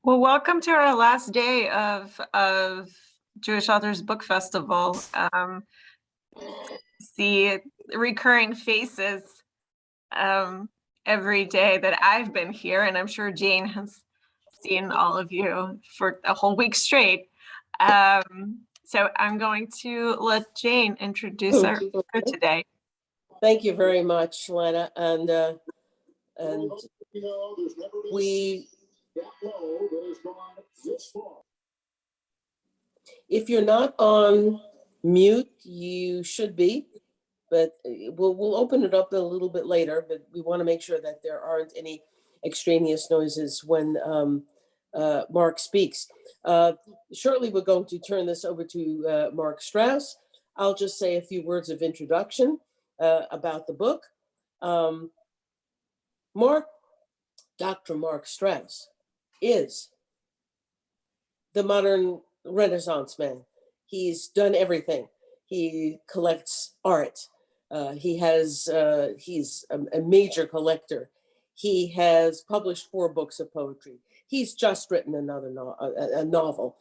Well, welcome to our last day of Jewish Authors Book Festival. See recurring faces every day that I've been here, and I'm sure Jane has seen all of you for a whole week straight. So I'm going to let Jane introduce our speaker today. Thank you very much, Lena. And if you're not on mute, you should be, but we'll open it up a little bit later, but we want to make sure that there aren't any extraneous noises when Marc speaks. Shortly, we're going to turn this over to Marc Straus. I'll just say a few words of introduction about the book. Dr. Marc Straus is the modern Renaissance man. He's done everything. He collects art. He's a major collector. He has published 4 books of poetry. He's just written another novel.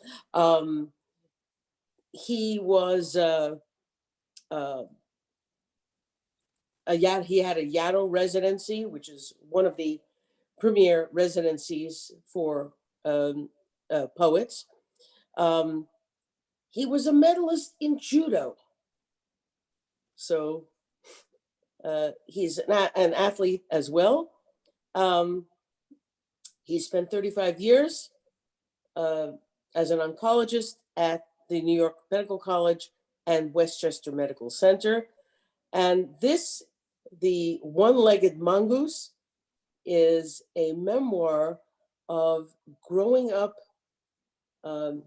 He was he had a Yaddo residency, which is one of the premier residencies for poets. He was a medalist in judo. So he's an athlete as well. He spent 35 years as an oncologist at the New York Medical College and Westchester Medical Center. And the One-Legged Mongoose, is a memoir of growing up on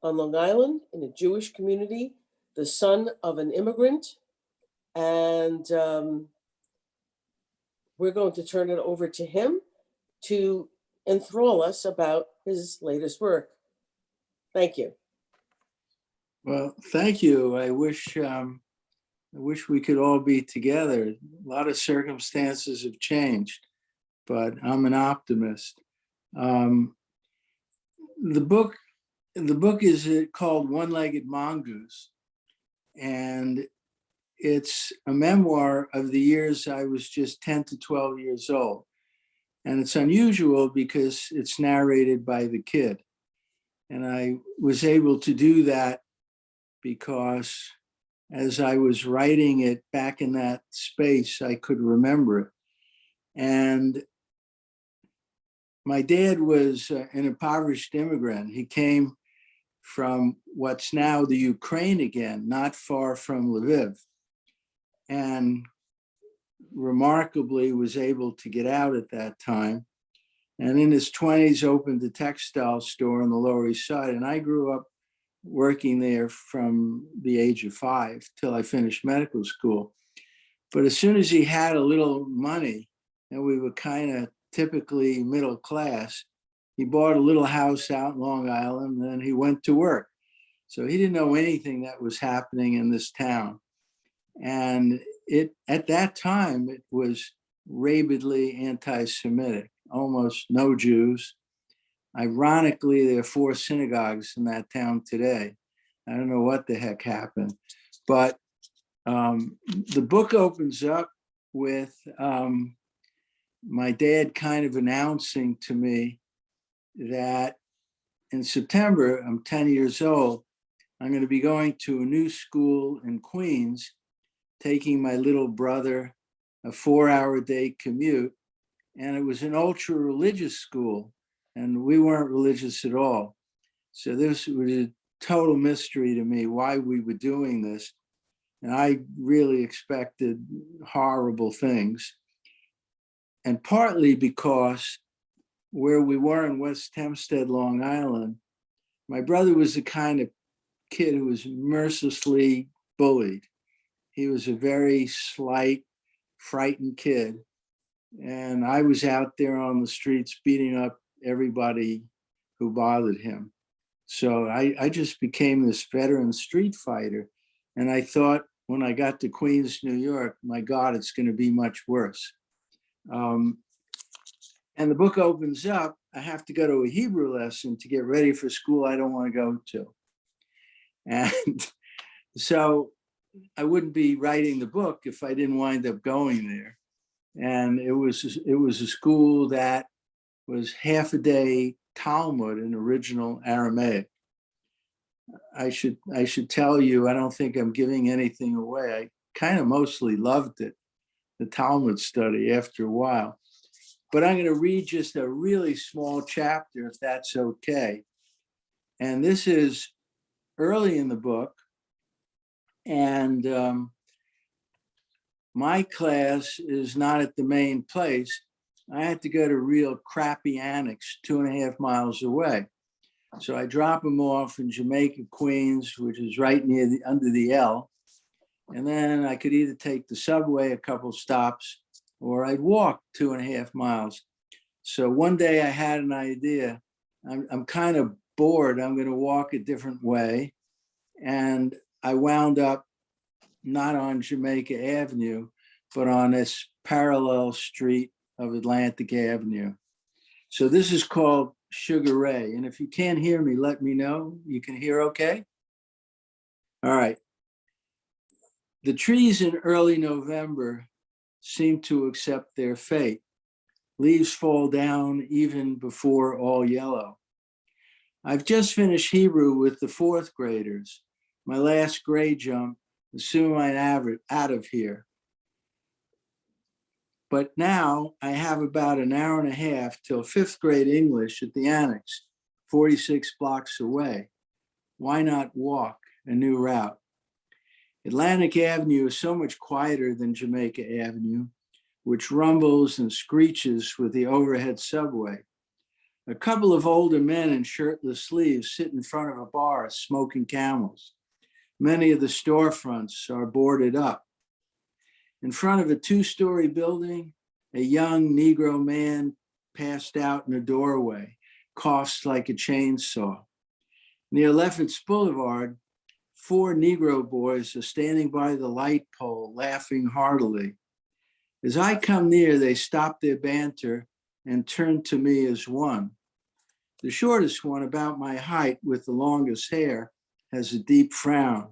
Long Island in a Jewish community, the son of an immigrant. And we're going to turn it over to him to enthrall us about his latest work. Thank you. Well, thank you. I wish we could all be together. A lot of circumstances have changed, but I'm an optimist. The book is called One-Legged Mongoose, and it's a memoir of the years I was just 10 to 12 years old. And it's unusual because it's narrated by the kid. And I was able to do that because as I was writing it back in that space, I could remember it. And my dad was an impoverished immigrant. He came from what's now the Ukraine again, not far from Lviv, and remarkably was able to get out at that time. And in his 20s, opened a textile store on the Lower East Side. And I grew up working there from the age of 5 till I finished medical school. But as soon as he had a little money, and we were kind of typically middle class, he bought a little house out in Long Island, and then he went to work. So he didn't know anything that was happening in this town. And at that time, it was rabidly anti-Semitic, almost no Jews. Ironically, there are 4 synagogues in that town today. I don't know what the heck happened, but the book opens up with my dad kind of announcing to me that in September, I'm 10 years old, I'm going to be going to a new school in Queens, taking my little brother a 4-hour-a-day commute. And it was an ultra-religious school, and we weren't religious at all. So this was a total mystery to me why we were doing this. And I really expected horrible things. And partly because where we were in West Hempstead, Long Island, my brother was the kind of kid who was mercilessly bullied. He was a very slight, frightened kid. And I was out there on the streets beating up everybody who bothered him. So I just became this veteran street fighter. And I thought when I got to Queens, New York, my God, it's going to be much worse. And the book opens up I have to go to a Hebrew lesson to get ready for school I don't want to go to. And so I wouldn't be writing the book if I didn't wind up going there. And it was a school that was half a day Talmud in original Aramaic. I should tell you, I don't think I'm giving anything away. I kind of mostly loved it, the Talmud study after a while. But I'm going to read just a really small chapter, if that's okay. And this is early in the book. And my class is not at the main place. I had to go to real crappy annex 2.5 miles away. So I drop them off in Jamaica, Queens, which is right near under the L. And then I could either take the subway a couple stops or I'd walk 2.5 miles. So one day I had an idea. I'm kind of bored. I'm going to walk a different way. And I wound up not on Jamaica Avenue, but on this parallel street of Atlantic Avenue. So this is called Sugar Ray. And if you can't hear me, let me know. You can hear okay? All right. The trees in early November seem to accept their fate. Leaves fall down even before all yellow. I've just finished Hebrew with the 4th graders. My last grade jump, soon I'm out of here. But now I have about an hour and a half till 5th grade English at the Annex, 46 blocks away. Why not walk a new route? Atlantic Avenue is so much quieter than Jamaica Avenue, which rumbles and screeches with the overhead subway. A couple of older men in shirtless sleeves sit in front of a bar smoking Camels. Many of the storefronts are boarded up. In front of a 2-story building, a young Negro man passed out in a doorway, coughs like a chainsaw. Near Lefferts Boulevard, 4 Negro boys are standing by the light pole, laughing heartily. As I come near, they stop their banter and turn to me as one. The shortest one, about my height with the longest hair, has a deep frown.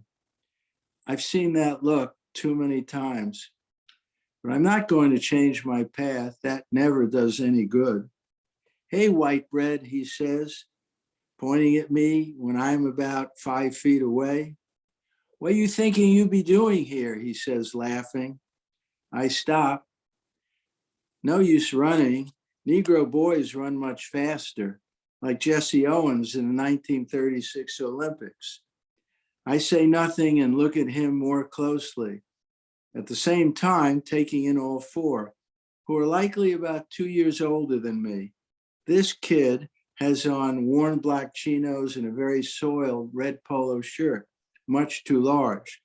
I've seen that look too many times. But I'm not going to change my path. That never does any good. Hey, white bread, he says, pointing at me when I'm about 5 feet away. What are you thinking you'd be doing here? He says, laughing. I stop. No use running. Negro boys run much faster, like Jesse Owens in the 1936 Olympics. I say nothing and look at him more closely. At the same time, taking in all 4, who are likely about 2 years older than me. This kid has on worn black chinos and a very soiled red polo shirt, much too large.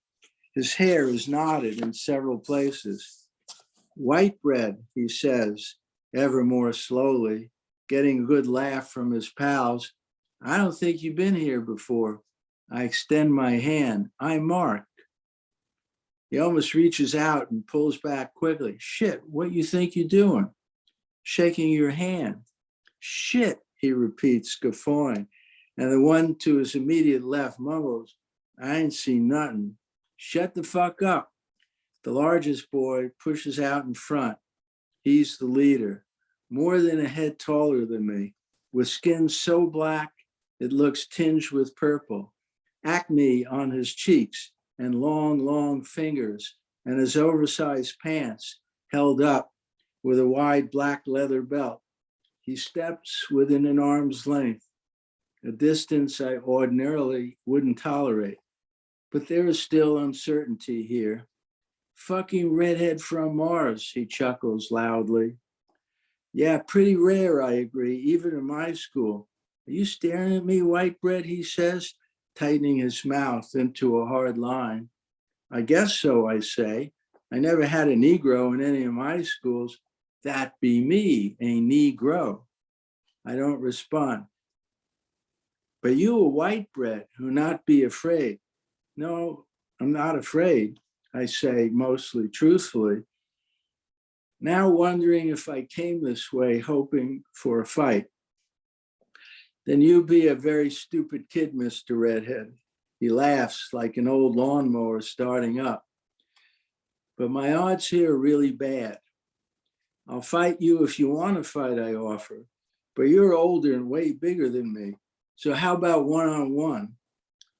His hair is knotted in several places. White bread, he says, ever more slowly, getting a good laugh from his pals. I don't think you've been here before. I extend my hand. I'm Mark. He almost reaches out and pulls back quickly. Shit, what you think you're doing? Shaking your hand. Shit, he repeats, guffawing. And the one to his immediate left mumbles, I ain't seen nothing. Shut the fuck up. The largest boy pushes out in front. He's the leader, more than a head taller than me, with skin so black it looks tinged with purple, acne on his cheeks, and long fingers, and his oversized pants held up with a wide black leather belt. He steps within an arm's length, a distance I ordinarily wouldn't tolerate. But there is still uncertainty here. Fucking redhead from Mars, he chuckles loudly. Yeah, pretty rare, I agree, even in my school. Are you staring at me, white bread, he says, tightening his mouth into a hard line. I guess so, I say. I never had a Negro in any of my schools. That be me, a Negro. I don't respond. But you a white bread who not be afraid. No, I'm not afraid, I say, mostly truthfully. Now wondering if I came this way hoping for a fight. Then you be a very stupid kid, Mr. Redhead. He laughs like an old lawnmower starting up. But my odds here are really bad. I'll fight you if you want to fight, I offer. But you're older and way bigger than me. So how about one-on-one?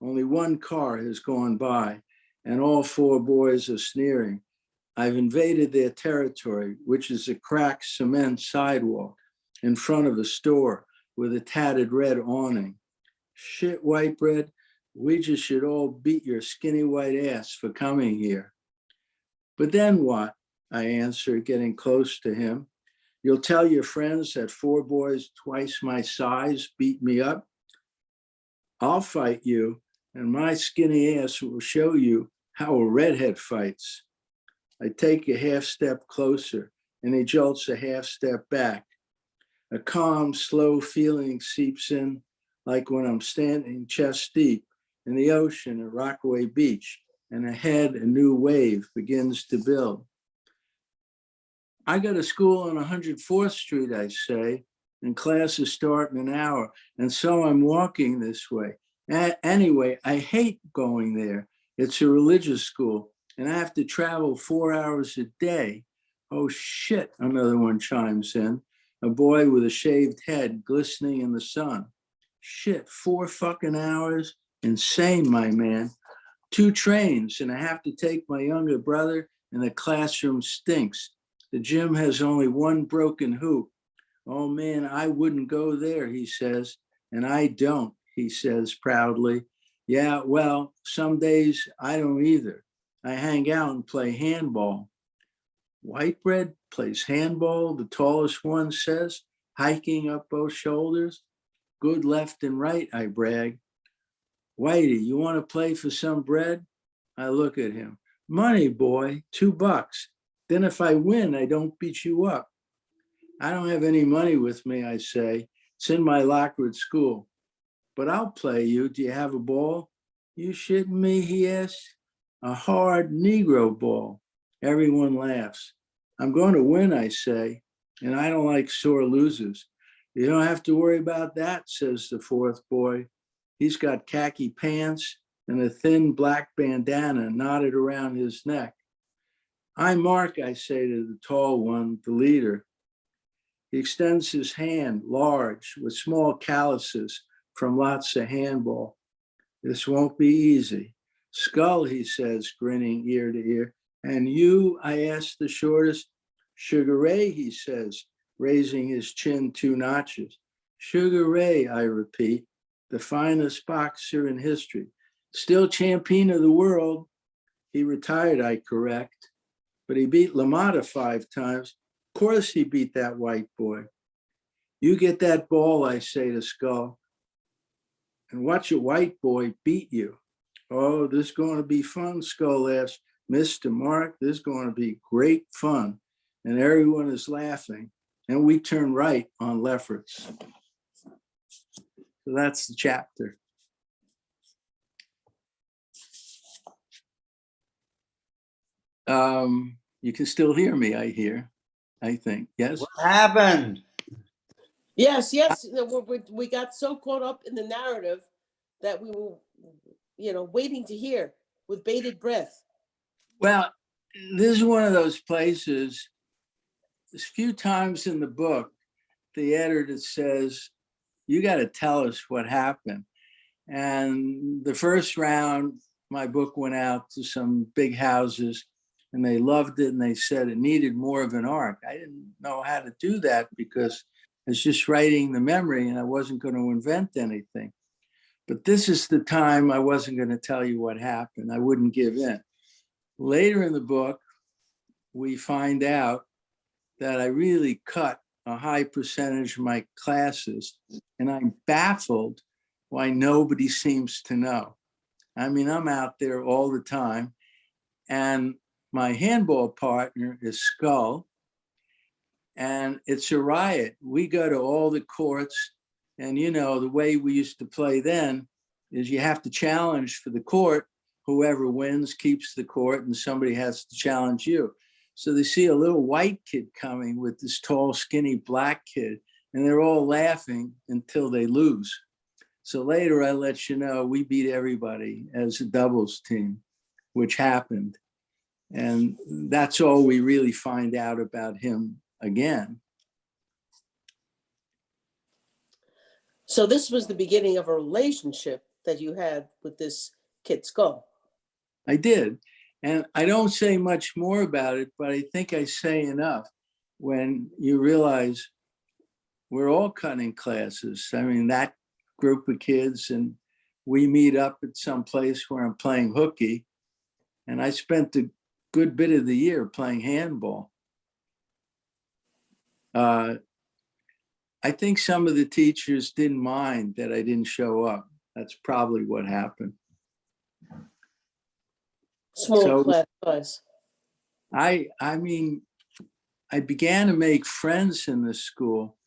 Only one car has gone by, and all four boys are sneering. I've invaded their territory, which is a cracked cement sidewalk in front of a store with a tattered red awning. Shit, white bread, we just should all beat your skinny white ass for coming here. But then what? I answer, getting close to him. You'll tell your friends that four boys twice my size beat me up? I'll fight you, and my skinny ass will show you how a redhead fights. I take a half step closer, and he jolts a half step back. A calm, slow feeling seeps in, like when I'm standing chest deep in the ocean at Rockaway Beach, and ahead a new wave begins to build. I go to school on 104th Street, I say, and classes start in an hour, and so I'm walking this way. Anyway, I hate going there. It's a religious school, and I have to travel 4 hours a day. Oh shit, another one chimes in. A boy with a shaved head glistening in the sun. Shit, 4 fucking hours? Insane, my man. 2 trains, and I have to take my younger brother, and the classroom stinks. The gym has only one broken hoop. Oh man, I wouldn't go there, he says. And I don't, he says proudly. Yeah, well, some days I don't either. I hang out and play handball. White bread plays handball, the tallest one says, hiking up both shoulders. Good left and right, I brag. Whitey, you want to play for some bread? I look at him. Money, boy, $2. Then if I win, I don't beat you up. I don't have any money with me, I say. It's in my locker at school. But I'll play you. Do you have a ball? You shitting me, he asks. A hard Negro ball. Everyone laughs. I'm going to win, I say, and I don't like sore losers. You don't have to worry about that, says the fourth boy. He's got khaki pants and a thin black bandana knotted around his neck. I'm Mark, I say to the tall one, the leader. He extends his hand, large, with small calluses from lots of handball. This won't be easy. Skull, he says, grinning ear to ear. And you, I ask the shortest. Sugar Ray, he says, raising his chin 2 notches. Sugar Ray, I repeat, the finest boxer in history. Still champion of the world. He retired, I correct. But he beat LaMotta 5 times. Of course he beat that white boy. You get that ball, I say to Skull, and watch a white boy beat you. Oh, this is going to be fun, Skull laughs. Mr. Mark, this is going to be great fun. And everyone is laughing. And we turn right on Lefferts. So that's the chapter. You can still hear me, I think. Yes? What happened? Yes, yes. We got so caught up in the narrative that we were, waiting to hear with bated breath. Well, this is one of those places, there's a few times in the book, the editor says, you got to tell us what happened. And the first round, my book went out to some big houses and they loved it. And they said it needed more of an arc. I didn't know how to do that because I was just writing the memory and I wasn't going to invent anything. But this is the time I wasn't going to tell you what happened. I wouldn't give in. Later in the book, we find out that I really cut a high percentage of my classes, and I'm baffled why nobody seems to know. I mean, I'm out there all the time, and my handball partner is Skull, and it's a riot. We go to all the courts, and the way we used to play then is you have to challenge for the court. Whoever wins keeps the court, and somebody has to challenge you. So they see a little white kid coming with this tall, skinny black kid, and they're all laughing until they lose. So later I let you know we beat everybody as a doubles team, which happened. And that's all we really find out about him again. So this was the beginning of a relationship that you had with this kid Skull. I did. And I don't say much more about it, but I think I say enough when you realize we're all cutting classes. I mean, that group of kids, and we meet up at some place where I'm playing hooky. And I spent a good bit of the year playing handball. I think some of the teachers didn't mind that I didn't show up. That's probably what happened. Small class size. I mean, I began to make friends in this school,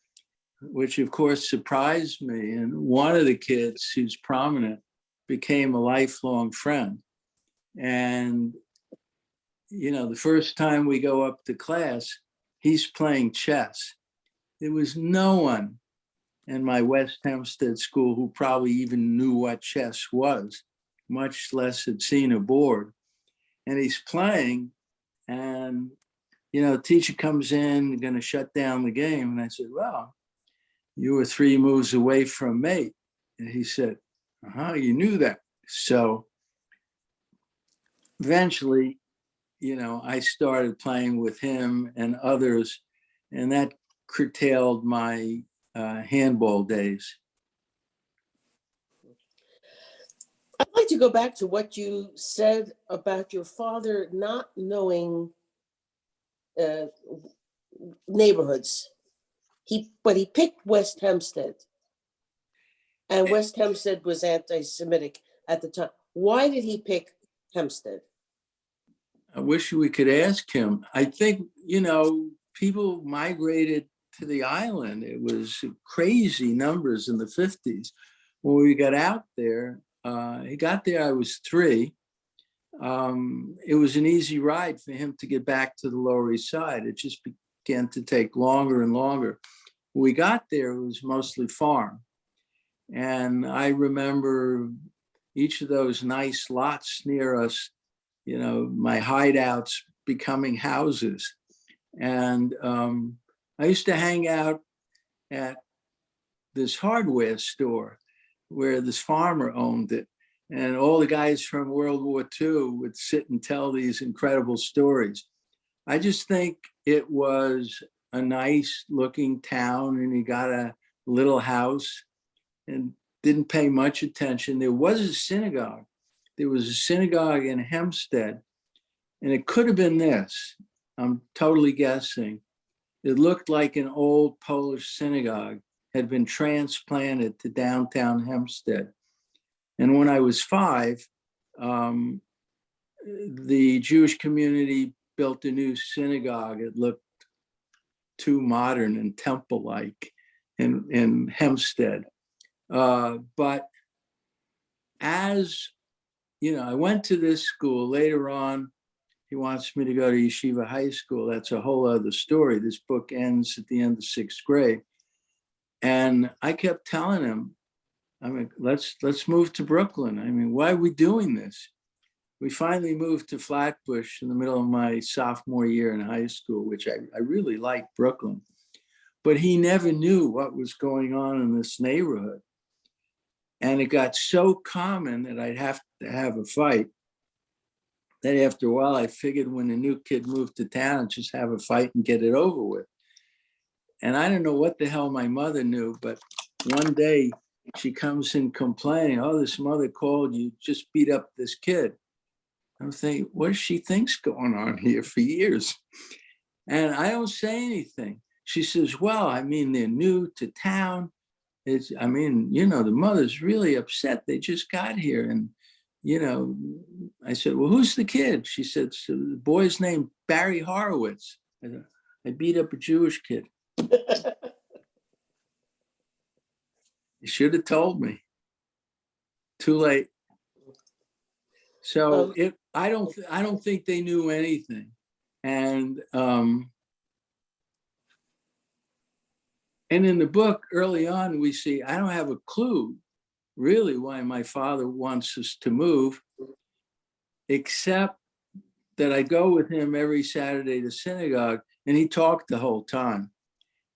which of course surprised me. And one of the kids who's prominent became a lifelong friend. And, you know, the first time we go up to class, he's playing chess. There was no one in my West Hempstead school who probably even knew what chess was, much less had seen a board. And he's playing, and, you know, teacher comes in, going to shut down the game. And I said, well, you were 3 moves away from mate. And he said, you knew that. So eventually, you know, I started playing with him and others, and that curtailed my handball days. I'd like to go back to what you said about your father not knowing neighborhoods. But he picked West Hempstead, and West Hempstead was anti-Semitic at the time. Why did he pick Hempstead? I wish we could ask him. I think, you know, people migrated to the island. It was crazy numbers in the 50s. When we got out there, he got there, I was 3. It was an easy ride for him to get back to the Lower East Side. It just began to take longer and longer. When we got there, it was mostly farm. And I remember each of those nice lots near us, you know, my hideouts becoming houses. And I used to hang out at this hardware store where this farmer owned it. And all the guys from World War II would sit and tell these incredible stories. I just think it was a nice looking town, and he got a little house and didn't pay much attention. There was a synagogue. There was a synagogue in Hempstead, and it could have been this. I'm totally guessing. It looked like an old Polish synagogue had been transplanted to downtown Hempstead. And when I was 5, the Jewish community built a new synagogue. It looked too modern and temple-like in Hempstead. But as, you know, I went to this school. Later on, he wants me to go to Yeshiva High School. That's a whole other story. This book ends at the end of 6th grade. And I kept telling him, I mean, let's move to Brooklyn. I mean, why are we doing this? We finally moved to Flatbush in the middle of my sophomore year in high school, which I really liked Brooklyn. But he never knew what was going on in this neighborhood. And it got so common that I'd have to have a fight that after a while, I figured when a new kid moved to town, just have a fight and get it over with. And I don't know what the hell my mother knew, but one day she comes in complaining, oh, this mother called, you just beat up this kid. I'm thinking, what does she think's going on here for years? And I don't say anything. She says, well, I mean, they're new to town. I mean, you know, the mother's really upset. They just got here. And, you know, I said, well, who's the kid? She said, so the boy's named Barry Horowitz. I beat up a Jewish kid. You should have told me. Too late. So I don't think they knew anything. And And in the book, early on, we see, I don't have a clue really why my father wants us to move, except that I go with him every Saturday to synagogue, and he talked the whole time.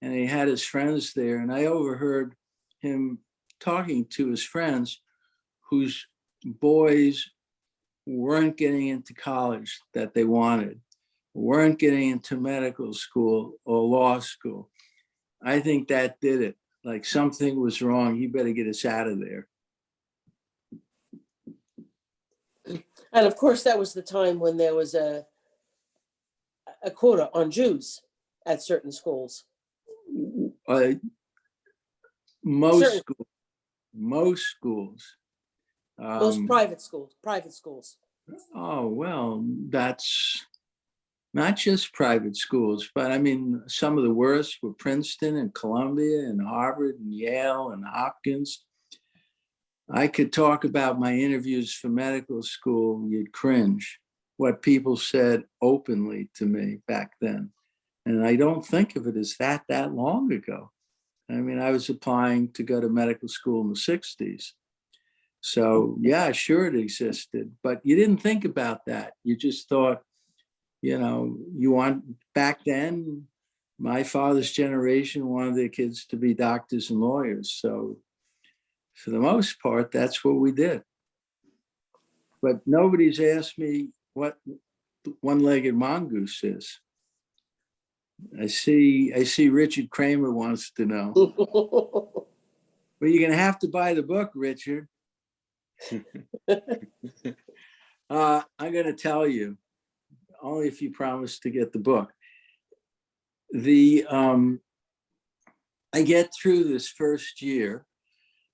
And he had his friends there, and I overheard him talking to his friends whose boys weren't getting into college that they wanted, weren't getting into medical school or law school. I think that did it. Like something was wrong. You better get us out of there. And of course, that was the time when there was a quota on Jews at certain schools. Most Certain- schools. Most private schools. Oh, well, that's not just private schools, but I mean, some of the worst were Princeton and Columbia and Harvard and Yale and Hopkins. I could talk about my interviews for medical school. You'd cringe what people said openly to me back then. And I don't think of it as that long ago. I mean, I was applying to go to medical school in the 60s. So yeah, sure it existed, but you didn't think about that. You just thought, back then, my father's generation wanted their kids to be doctors and lawyers. So for the most part, that's what we did. But nobody's asked me what one-legged mongoose is. I see Richard Kramer wants to know. Well, you're going to have to buy the book, Richard. I'm going to tell you, only if you promise to get the book. I get through this first year,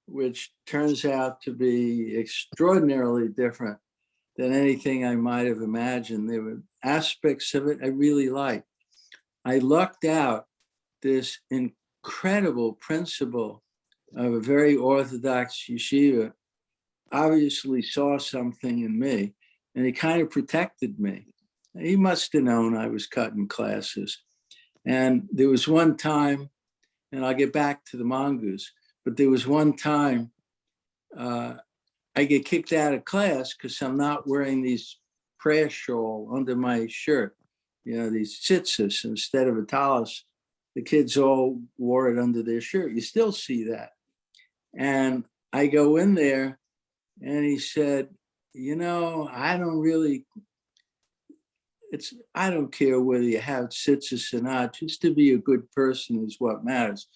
which turns out to be extraordinarily different than anything I might have imagined. There were aspects of it I really liked. I lucked out this incredible principal of a very orthodox yeshiva, obviously saw something in me, and he kind of protected me. He must have known I was cutting classes. And there was one time, and I'll get back to the Mongoose, but there was one time I get kicked out of class because I'm not wearing these prayer shawl under my shirt, these tzitzis instead of a talis. The kids all wore it under their shirt. You still see that. And I go in there and he said, I don't care whether you have tzitzis or not, just to be a good person is what matters.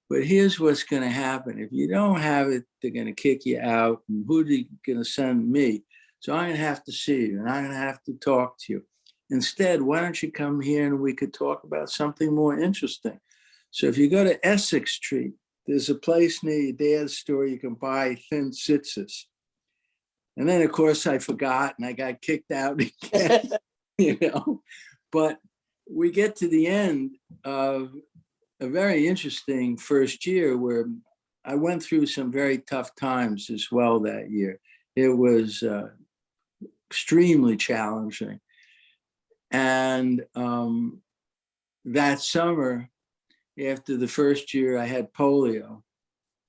But here's what's going to happen. If you don't have it, they're going to kick you out. And who are they going to send? Me? So I'm going to have to see you and I'm going to have to talk to you. Instead, why don't you come here and we could talk about something more interesting? So if you go to Essex Street, there's a place near your dad's store you can buy thin tzitzis. And then, of course, I forgot and I got kicked out again, But we get to the end of a very interesting first year where I went through some very tough times as well that year. It was extremely challenging. And that summer, after the first year, I had polio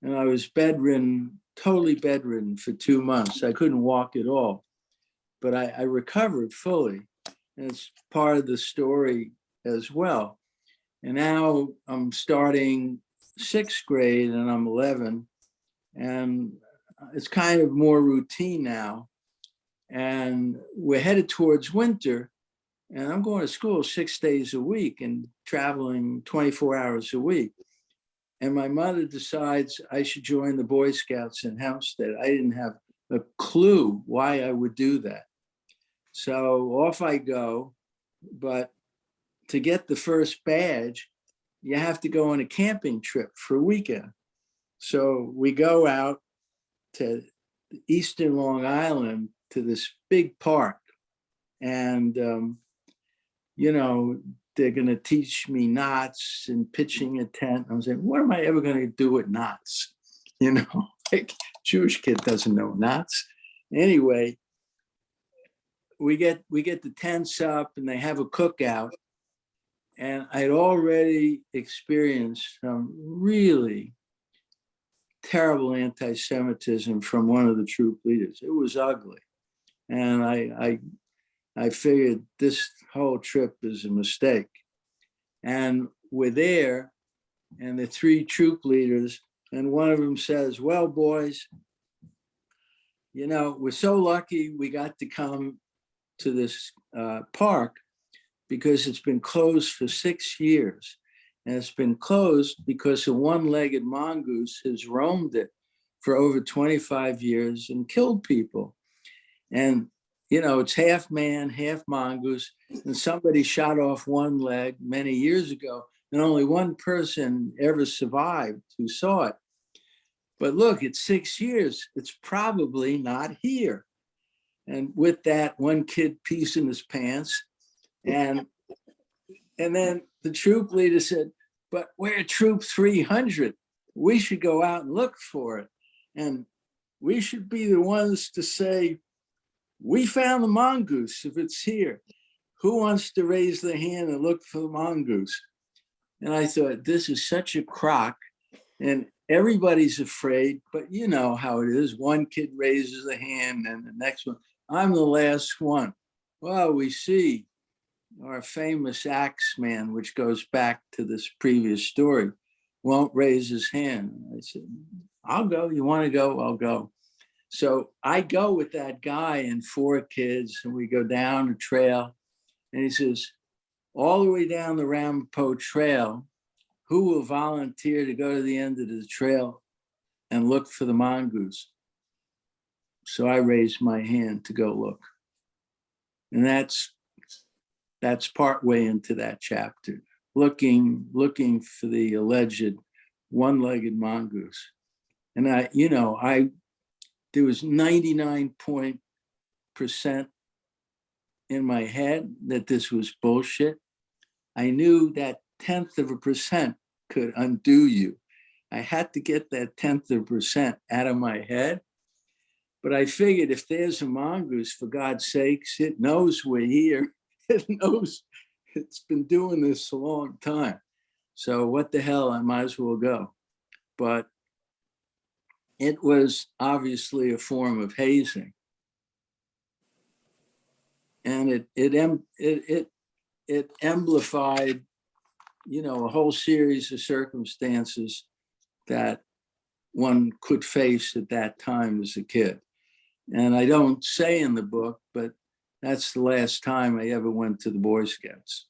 and I was bedridden, totally bedridden for 2 months. I couldn't walk at all, but I recovered fully. And it's part of the story as well. And now I'm starting 6th grade and I'm 11 and it's kind of more routine now. And we're headed towards winter and I'm going to school 6 days a week and traveling 24 hours a week. And my mother decides I should join the Boy Scouts in Hempstead. I didn't have a clue why I would do that. So off I go, but to get the first badge, you have to go on a camping trip for a weekend. So we go out to Eastern Long Island to this big park. And, they're going to teach me knots and pitching a tent. I'm saying, what am I ever going to do with knots? Like Jewish kid doesn't know knots. Anyway, we get the tents up and they have a cookout. And I'd already experienced some really terrible anti-Semitism from one of the troop leaders. It was ugly. And I figured this whole trip is a mistake. And we're there, and the three troop leaders, and one of them says, well, boys, you know, we're so lucky we got to come to this park because it's been closed for 6 years. And it's been closed because a one-legged mongoose has roamed it for over 25 years and killed people. And, you know, it's half man, half mongoose. And somebody shot off one leg many years ago, and only one person ever survived who saw it. But look, it's 6 years. It's probably not here. And with that, one kid pees in his pants. And then the troop leader said, but we're troop 300. We should go out and look for it. And we should be the ones to say, we found the mongoose if it's here. Who wants to raise their hand and look for the mongoose? And I thought, this is such a crock. And everybody's afraid, but you know how it is. One kid raises a hand and the next one, I'm the last one. Well, we see our famous axe man, which goes back to this previous story, won't raise his hand. I said, I'll go. You want to go? I'll go. So I go with that guy and 4 kids, and we go down the trail. And he says, all the way down the Ramapo Trail, who will volunteer to go to the end of the trail and look for the mongoose? So I raised my hand to go look. And that's part way into that chapter, looking for the alleged one-legged mongoose. And there was 99% in my head that this was bullshit. I knew that 0.1% could undo you. I had to get that 0.1% out of my head. But I figured if there's a mongoose, for God's sakes, it knows we're here. It knows it's been doing this a long time. So what the hell, I might as well go. But it was obviously a form of hazing. And it amplified, you know, a whole series of circumstances that one could face at that time as a kid. And I don't say in the book, but that's the last time I ever went to the Boy Scouts.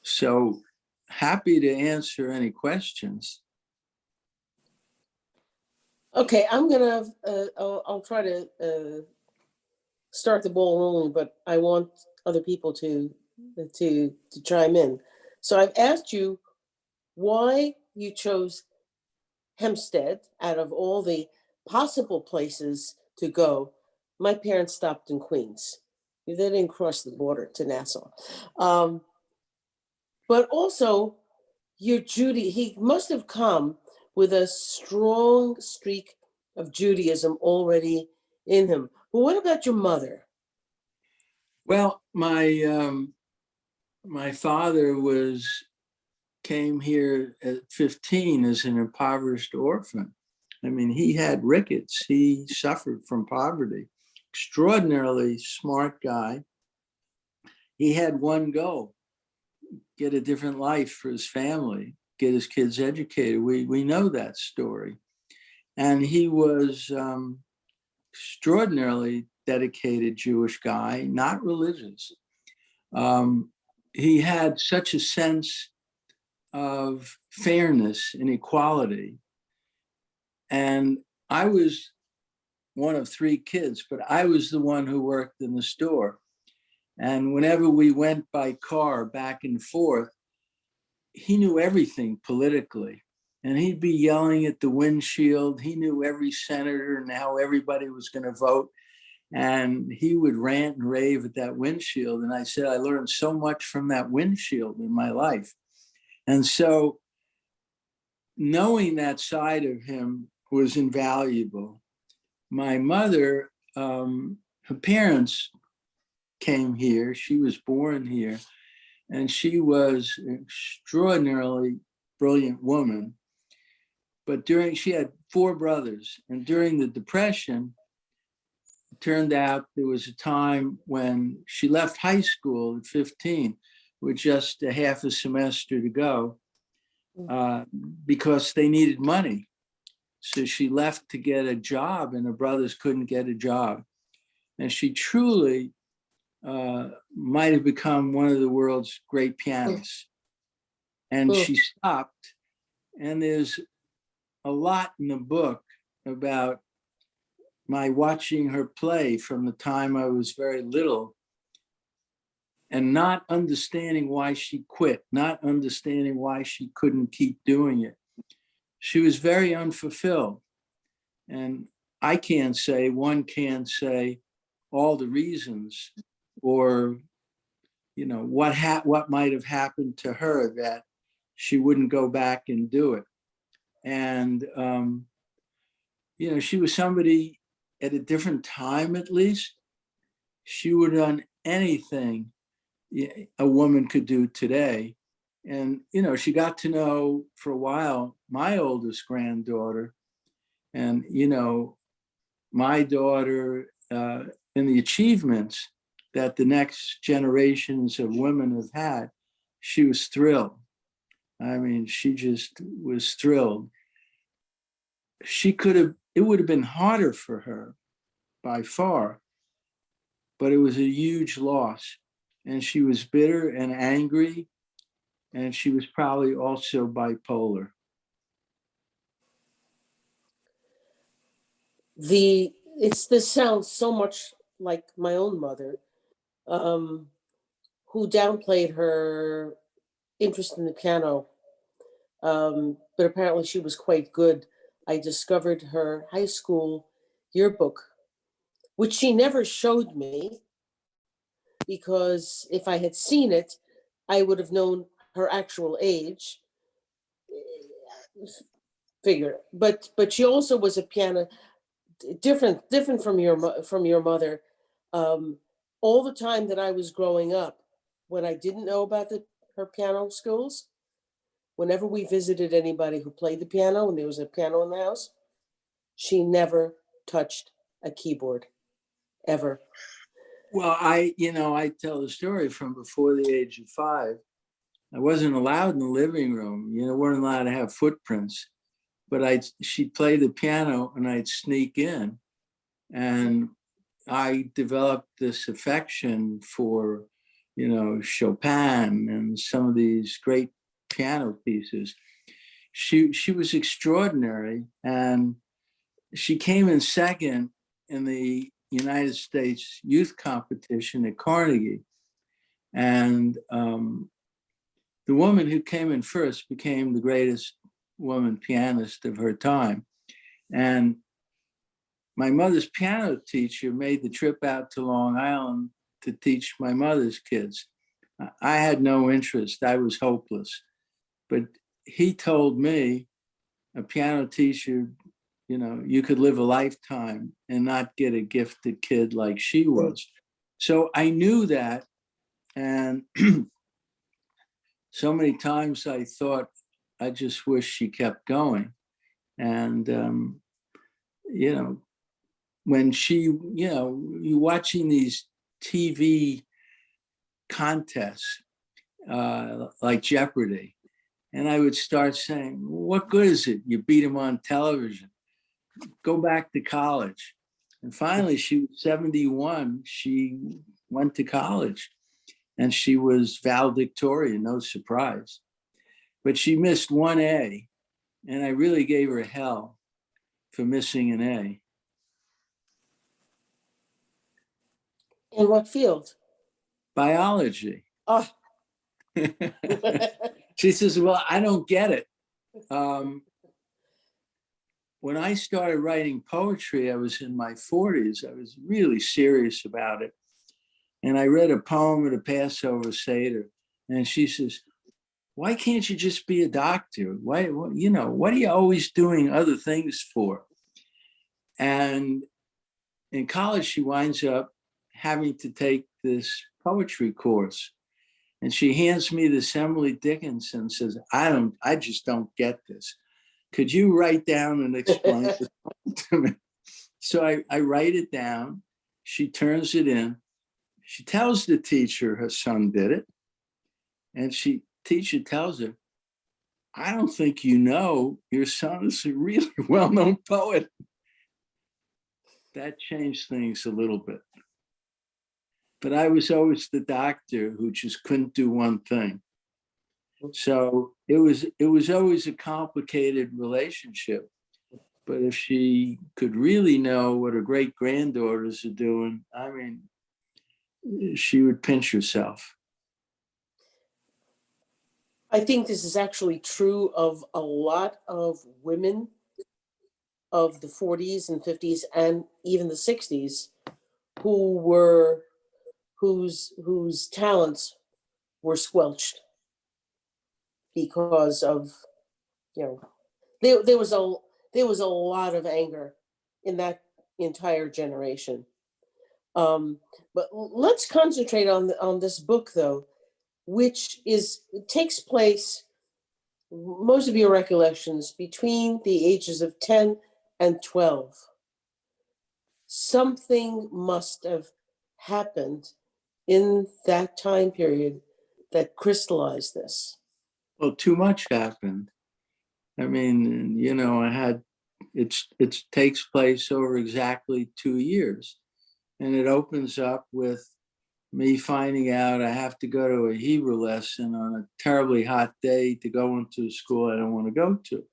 So happy to answer any questions. Okay, I'll try to start the ball rolling, but I want other people to chime in. So I've asked you why you chose Hempstead out of all the possible places to go. My parents stopped in Queens. They didn't cross the border to Nassau. But also, he must have come with a strong streak of Judaism already in him. But what about your mother? Well, my father came here at 15 as an impoverished orphan. I mean, he had rickets. He suffered from poverty. Extraordinarily smart guy. He had one goal: get a different life for his family, get his kids educated. We know that story. And he was extraordinarily dedicated Jewish guy, not religious. He had such a sense of fairness and equality. And I was one of 3 kids, but I was the one who worked in the store. And whenever we went by car back and forth, he knew everything politically. And he'd be yelling at the windshield. He knew every senator and how everybody was going to vote. And he would rant and rave at that windshield. And I said, I learned so much from that windshield in my life. And so knowing that side of him was invaluable. My mother, her parents came here. She was born here, and she was an extraordinarily brilliant woman. But she had 4 brothers, and during the Depression, it turned out there was a time when she left high school at 15 with just a half a semester to go because they needed money. So she left to get a job, and her brothers couldn't get a job. And she truly might have become one of the world's great pianists. And she stopped. And there's a lot in the book about my watching her play from the time I was very little and not understanding why she quit, not understanding why she couldn't keep doing it. She was very unfulfilled. And one can't say all the reasons or, what might have happened to her that she wouldn't go back and do it. And, she was somebody at a different time, at least, she would have done anything a woman could do today. And, she got to know for a while my oldest granddaughter and, my daughter and the achievements that the next generations of women have had. She was thrilled. I mean, she just was thrilled. It would have been harder for her by far, but it was a huge loss. And she was bitter and angry, and she was probably also bipolar. This sounds so much like my own mother, who downplayed her interest in the piano, but apparently she was quite good. I discovered her high school yearbook, which she never showed me, because if I had seen it, I would have known her actual age. Figure, but she also was a piano, different from your mother. All the time that I was growing up, when I didn't know about her piano skills, whenever we visited anybody who played the piano and there was a piano in the house, she never touched a keyboard, ever. Well, I tell the story from before the age of 5. I wasn't allowed in the living room, weren't allowed to have footprints, but she'd play the piano and I'd sneak in. And I developed this affection for, Chopin and some of these great piano pieces. She was extraordinary, and she came in second in the United States youth competition at Carnegie. And the woman who came in first became the greatest woman pianist of her time. And my mother's piano teacher made the trip out to Long Island to teach my mother's kids. I had no interest. I was hopeless. But he told me, a piano teacher, you could live a lifetime and not get a gifted kid like she was. So I knew that. And so many times I thought, I just wish she kept going. And, when you're watching these TV contests like Jeopardy, and I would start saying, what good is it? You beat them on television. Go back to college. And finally, she was 71. She went to college, and she was valedictorian, no surprise. But she missed one A, and I really gave her hell for missing an A. In what field? Biology. Oh. She says, well, I don't get it. When I started writing poetry, I was in my 40s. I was really serious about it. And I read a poem at a Passover Seder. And she says, why can't you just be a doctor? Why, what are you always doing other things for? And in college, she winds up having to take this poetry course. And she hands me this Emily Dickinson and says, I just don't get this. Could you write down and explain this to me? So I write it down. She turns it in. She tells the teacher her son did it. And teacher tells her, I don't think you know your son is a really well-known poet. That changed things a little bit. But I was always the doctor who just couldn't do one thing. So it was always a complicated relationship. But if she could really know what her great granddaughters are doing, I mean, she would pinch herself. I think this is actually true of a lot of women of the 40s and 50s and even the 60s whose talents were squelched because of, there was a lot of anger in that entire generation. But let's concentrate on this book, though, which takes place, most of your recollections, between the ages of 10 and 12. Something must have happened in that time period that crystallized this. Well, too much happened. I mean, it takes place over exactly 2 years. And it opens up with me finding out I have to go to a Hebrew lesson on a terribly hot day to go into a school I don't want to go to.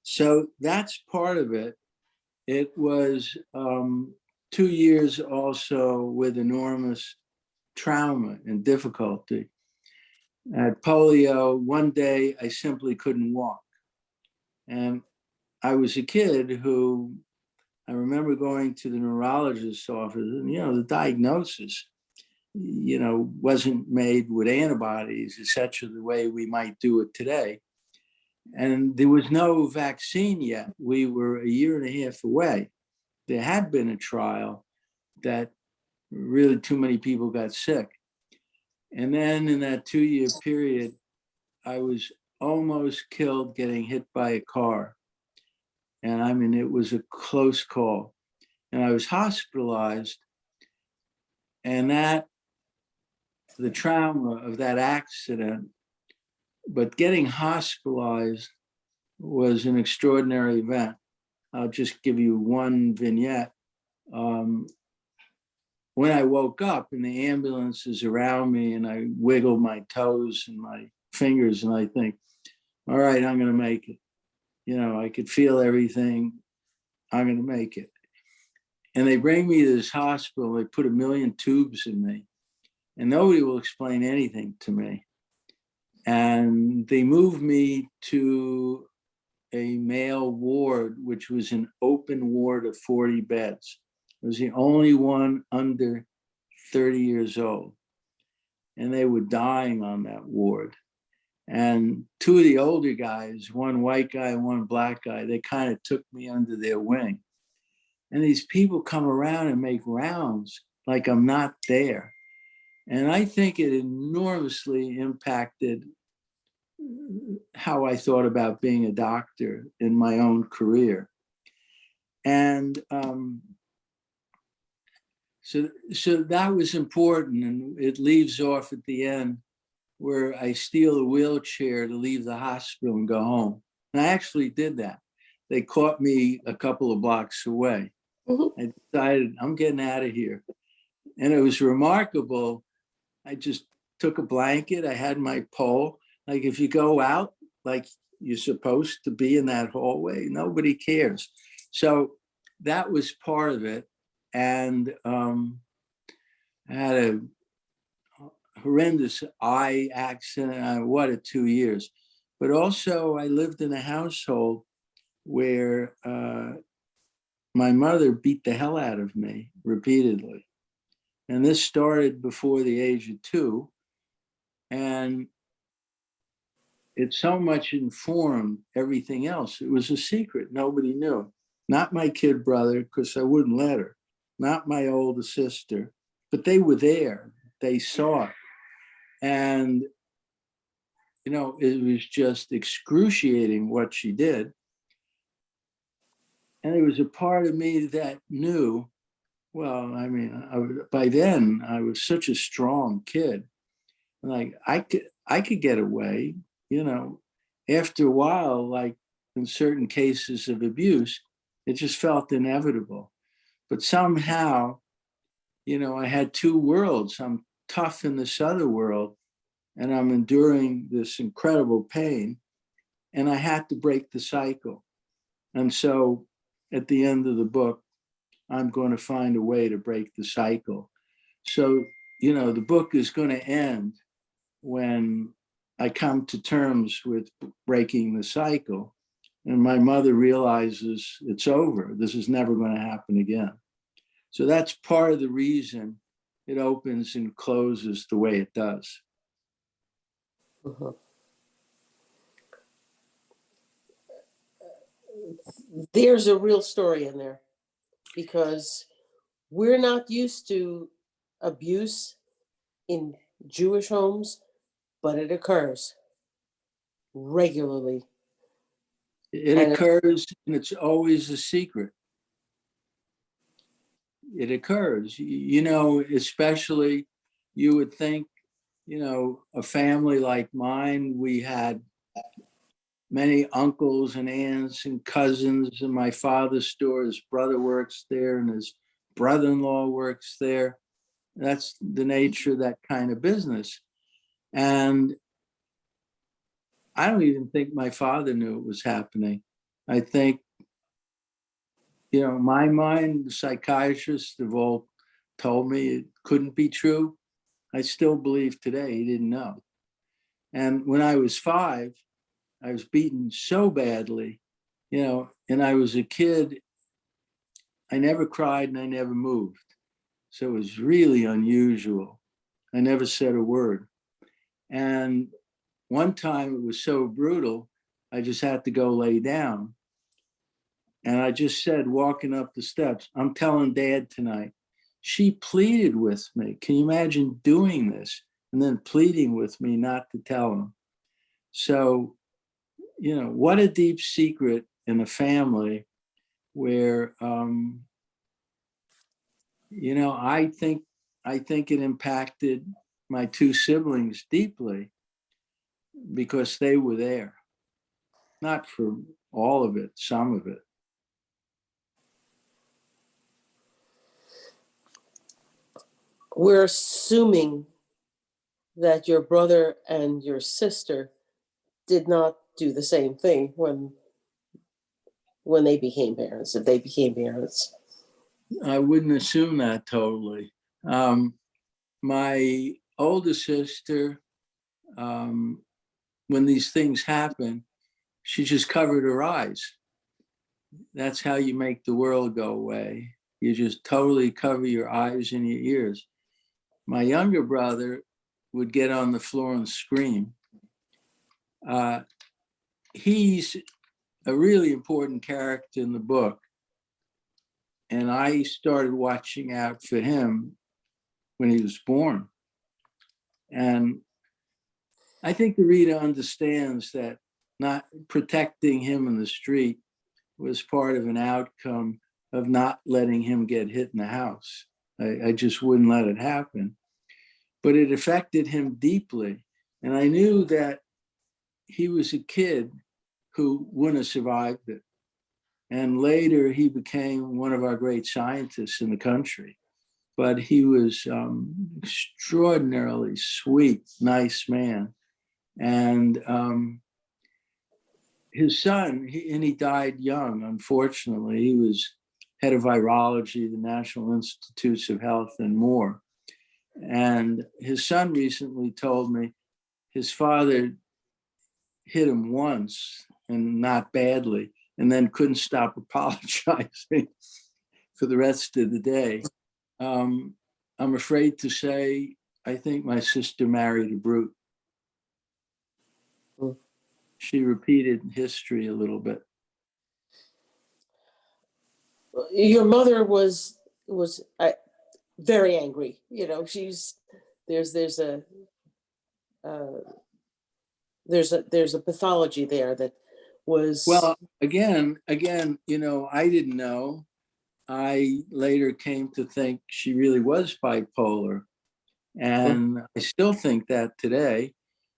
So that's part of it. It was 2 years also with enormous trauma and difficulty. At polio, one day I simply couldn't walk. And I was a kid who, I remember going to the neurologist's office, and the diagnosis, wasn't made with antibodies, etc., the way we might do it today. And there was no vaccine yet. We were a year and a half away. There had been a trial that really too many people got sick. And then in that 2-year period, I was almost killed getting hit by a car. And I mean, it was a close call. And I was hospitalized. And the trauma of that accident, but getting hospitalized was an extraordinary event. I'll just give you one vignette. When I woke up and the ambulance is around me and I wiggle my toes and my fingers and I think, all right, I'm going to make it. I could feel everything. I'm going to make it. And they bring me to this hospital. They put 1 million tubes in me and nobody will explain anything to me. And they moved me to a male ward, which was an open ward of 40 beds. I was the only one under 30 years old. And they were dying on that ward. And 2 of the older guys, one white guy and one black guy, they kind of took me under their wing. And these people come around and make rounds like I'm not there. And I think it enormously impacted how I thought about being a doctor in my own career. And so that was important. And it leaves off at the end where I steal a wheelchair to leave the hospital and go home. And I actually did that. They caught me a couple of blocks away. Mm-hmm. I decided I'm getting out of here. And it was remarkable. I just took a blanket. I had my pole. Like if you go out, like you're supposed to be in that hallway, nobody cares. So that was part of it. And I had a horrendous eye accident. What a 2 years. But also I lived in a household where my mother beat the hell out of me repeatedly. And this started before the age of 2. And it so much informed everything else. It was a secret. Nobody knew. Not my kid brother, because I wouldn't let her. Not my older sister. But they were there. they saw it. And, you know, it was just excruciating what she did. And there was a part of me that knew, well, I mean, by then I was such a strong kid. Like I could get away, you know. After a while, like in certain cases of abuse, it just felt inevitable. But somehow, you know, I had two worlds. I'm tough in this other world, and I'm enduring this incredible pain, and I had to break the cycle. And so at the end of the book, I'm going to find a way to break the cycle. So, you know, the book is going to end when I come to terms with breaking the cycle, and my mother realizes it's over. This is never going to happen again. So that's part of the reason it opens and closes the way it does. Mhm. There's a real story in there, because we're not used to abuse in Jewish homes, but it occurs regularly. It And occurs, and it's always a secret. It occurs, you know, especially you would think, you know, a family like mine, we had many uncles and aunts and cousins. In my father's store, his brother works there and his brother-in-law works there. That's the nature of that kind of business. And I don't even think my father knew it was happening. I think, you know, my mind, the psychiatrists have all told me it couldn't be true. I still believe today he didn't know. And when I was 5, I was beaten so badly, you know, and I was a kid. I never cried and I never moved. So it was really unusual. I never said a word. And one time it was so brutal, I just had to go lay down. And I just said, walking up the steps, I'm telling Dad tonight. She pleaded with me. Can you imagine doing this? And then pleading with me not to tell him. So, you know, what a deep secret in a family where, you know, I think it impacted my 2 siblings deeply because they were there, not for all of it, some of it. we're assuming that your brother and your sister did not do the same thing when they became parents, if they became parents. I wouldn't assume that totally. My older sister, when these things happen, she just covered her eyes. That's how you make the world go away. You just totally cover your eyes and your ears. My younger brother would get on the floor and scream. He's a really important character in the book. And I started watching out for him when he was born. And I think the reader understands that not protecting him in the street was part of an outcome of not letting him get hit in the house. I just wouldn't let it happen. But it affected him deeply. And I knew that he was a kid who wouldn't have survived it. And later he became one of our great scientists in the country. But he was extraordinarily sweet, nice man. And his son, he died young, unfortunately. He was head of virology, the National Institutes of Health, and more. And his son recently told me his father hit him once and not badly, and then couldn't stop apologizing for the rest of the day. I'm afraid to say, I think my sister married a brute. Mm. She repeated history a little bit. Your mother was very angry. You know, There's uh, there's a pathology there that was. Well, again, you know, I didn't know. I later came to think she really was bipolar. And I still think that today.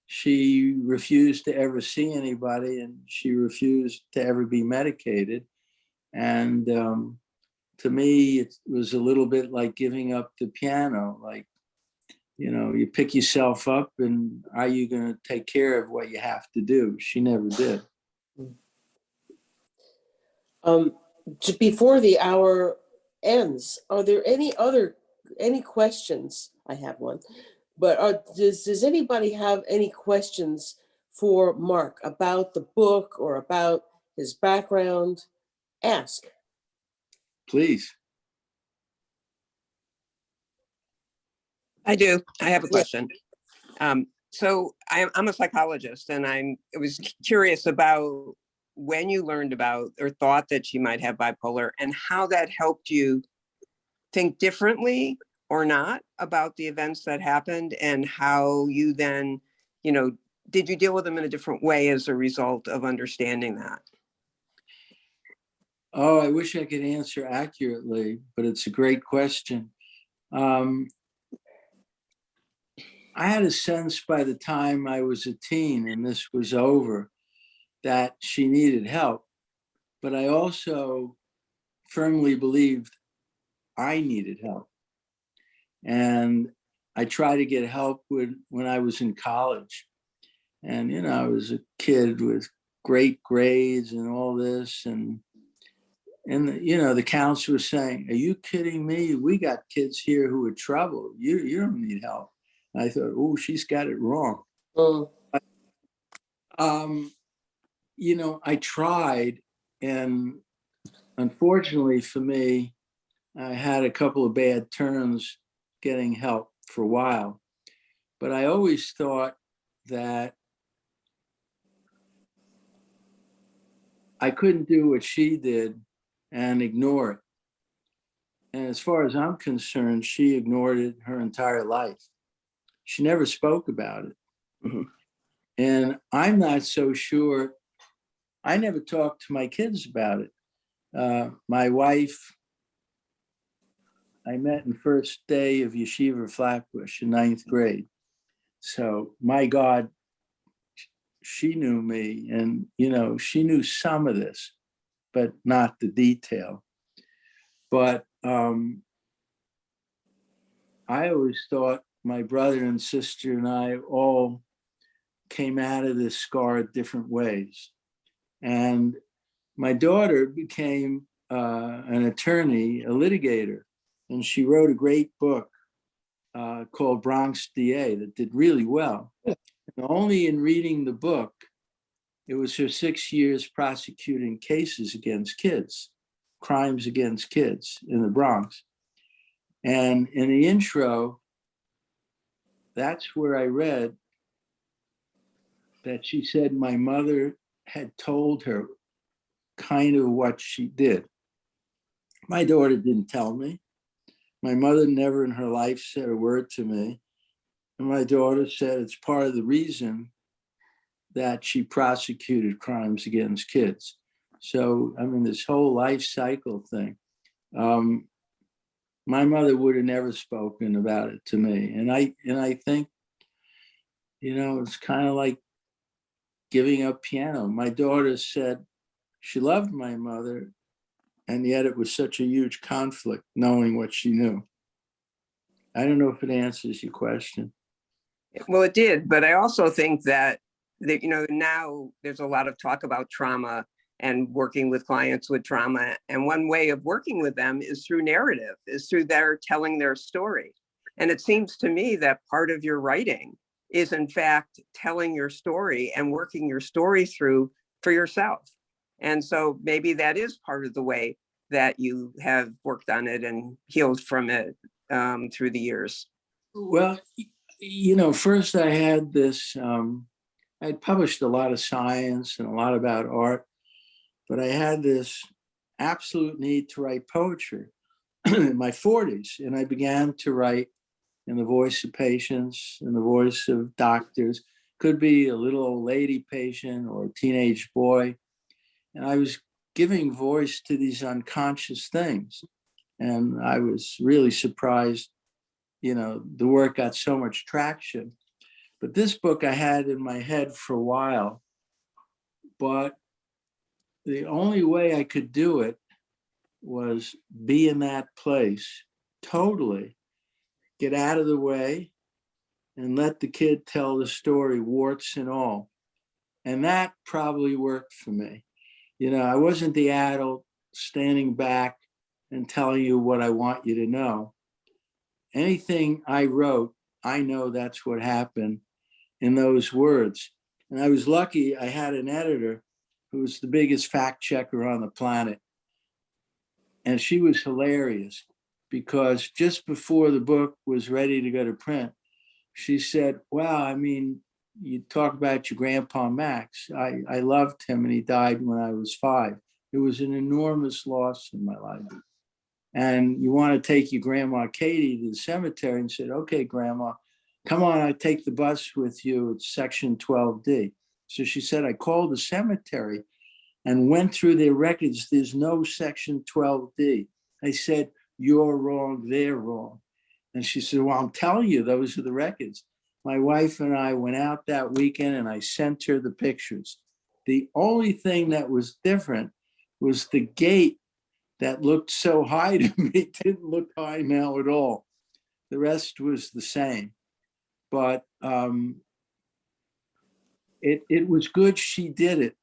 She refused to ever see anybody, and she refused to ever be medicated. And to me, it was a little bit like giving up the piano. Like, you know, you pick yourself up, and are you going to take care of what you have to do? She never did. Before the hour ends, are there any questions? I have one, but does anybody have any questions for Marc about the book or about his background? Ask. Please. I do. I have a Yeah. question. So I'm a psychologist, and I was curious about when you learned about or thought that she might have bipolar, and how that helped you think differently or not about the events that happened, and how you then, you know, did you deal with them in a different way as a result of understanding that? Oh, I wish I could answer accurately, but it's a great question. I had a sense by the time I was a teen and this was over that she needed help, but I also firmly believed I needed help. And I tried to get help when I was in college. And, you know, I was a kid with great grades and all this. And you know, the counselor was saying, "Are you kidding me? We got kids here who are troubled. You don't need help." And I thought, "Oh, she's got it wrong." You know, I tried, and unfortunately for me, I had a couple of bad turns getting help for a while. But I always thought that I couldn't do what she did and ignore it. And as far as I'm concerned, she ignored it her entire life. She never spoke about it. Mhm. And I'm not so sure. I never talked to my kids about it. My wife, I met in first day of Yeshiva Flatbush in 9th grade. So my God, she knew me, and, you know, she knew some of this, but not the detail. But I always thought my brother and sister and I all came out of this scar different ways. And my daughter became an attorney, a litigator, and she wrote a great book called Bronx DA that did really well. And only in reading the book, it was her 6 years prosecuting cases against kids, crimes against kids in the Bronx. And in the intro, that's where I read that she said my mother had told her kind of what she did. My daughter didn't tell me. My mother never in her life said a word to me. And my daughter said it's part of the reason that she prosecuted crimes against kids. So, I mean, this whole life cycle thing, my mother would have never spoken about it to me. And I think, you know, it's kind of like giving up piano. My daughter said she loved my mother, and yet it was such a huge conflict knowing what she knew. I don't know if it answers your question. Well, it did, but I also think that you know, now there's a lot of talk about trauma and working with clients with trauma. And one way of working with them is through narrative, is through their telling their story. And it seems to me that part of your writing is in fact telling your story and working your story through for yourself. And so maybe that is part of the way that you have worked on it and healed from it through the years. Well, you know, first I had this, I'd published a lot of science and a lot about art, but I had this absolute need to write poetry in my 40s. And I began to write in the voice of patients, in the voice of doctors. Could be a little old lady patient or a teenage boy. And I was giving voice to these unconscious things. And I was really surprised, the work got so much traction. But this book I had in my head for a while, but the only way I could do it was be in that place totally, get out of the way, and let the kid tell the story, warts and all. And that probably worked for me. I wasn't the adult standing back and telling you what I want you to know. Anything I wrote, I know that's what happened in those words. And I was lucky I had an editor who was the biggest fact checker on the planet. And she was hilarious because just before the book was ready to go to print, she said, wow, I mean, you talk about your grandpa Max. I loved him and he died when I was 5. It was an enormous loss in my life. And you want to take your grandma Katie to the cemetery, and said, okay, grandma, come on, I take the bus with you. It's section 12D. So she said, I called the cemetery and went through their records. There's no section 12D. I said, you're wrong, they're wrong. And she said, well, I'm telling you, those are the records. My wife and I went out that weekend and I sent her the pictures. The only thing that was different was the gate that looked so high to me didn't look high now at all. The rest was the same. But it was good she did it,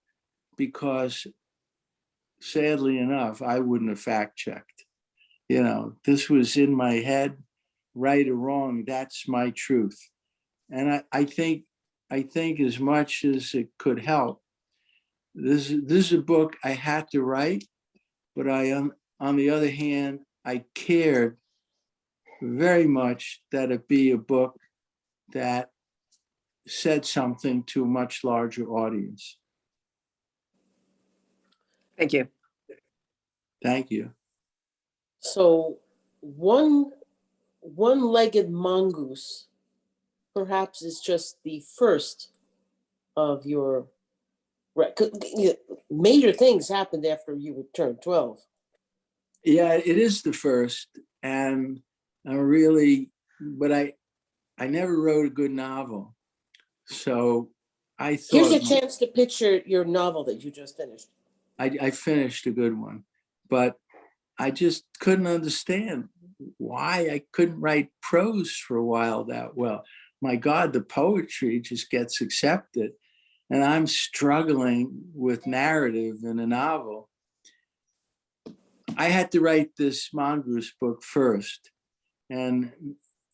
because sadly enough, I wouldn't have fact checked. This was in my head, right or wrong, that's my truth. And I think as much as it could help, this is a book I had to write, but on the other hand, I cared very much that it be a book that said something to a much larger audience. Thank you. Thank you. So one-legged mongoose perhaps is just the first of your major things happened after you turned 12. Yeah, it is the first. And but I never wrote a good novel. So I thought— Here's a chance to picture your novel that you just finished. I finished a good one, but I just couldn't understand why I couldn't write prose for a while that well. My God, the poetry just gets accepted. And I'm struggling with narrative in a novel. I had to write this Mongoose book first. And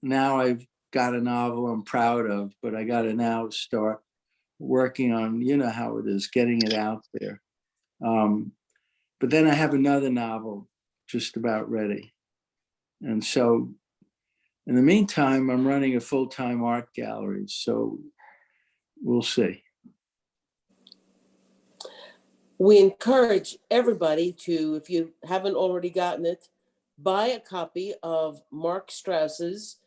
now I've got a novel I'm proud of, but I got to now start working on, how it is, getting it out there. But then I have another novel just about ready. And so in the meantime, I'm running a full-time art gallery. So we'll see. We encourage everybody to, if you haven't already gotten it, buy a copy of Marc Straus's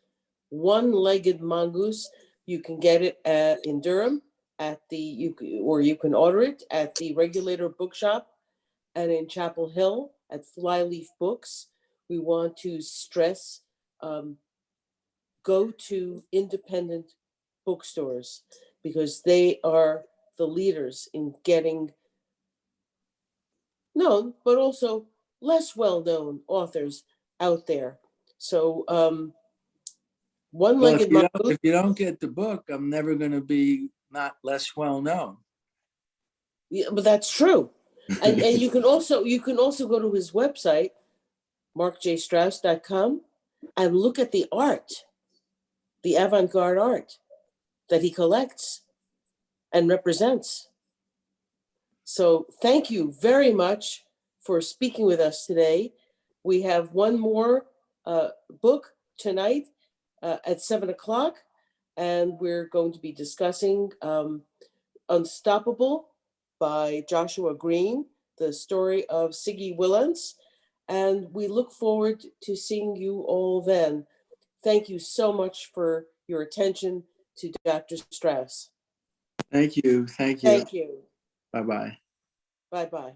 One-Legged Mongoose. You can get it in Durham or you can order it at the Regulator Bookshop, and in Chapel Hill at Flyleaf Books. We want to stress, go to independent bookstores because they are the leaders in getting known, but also less well-known authors out there. So One-Legged Mongoose. If you don't get the book, I'm never going to be not less well-known. Yeah, but that's true. And you can also go to his website, marcjstraus.com, and look at the art, the avant-garde art that he collects and represents. So thank you very much for speaking with us today. We have one more book tonight at 7:00, and we're going to be discussing Unstoppable by Joshua Green, the story of Siggy Willans. And we look forward to seeing you all then. thank you so much for your attention to Dr. Straus. Thank you. Thank you. Thank you. Bye-bye. Bye-bye.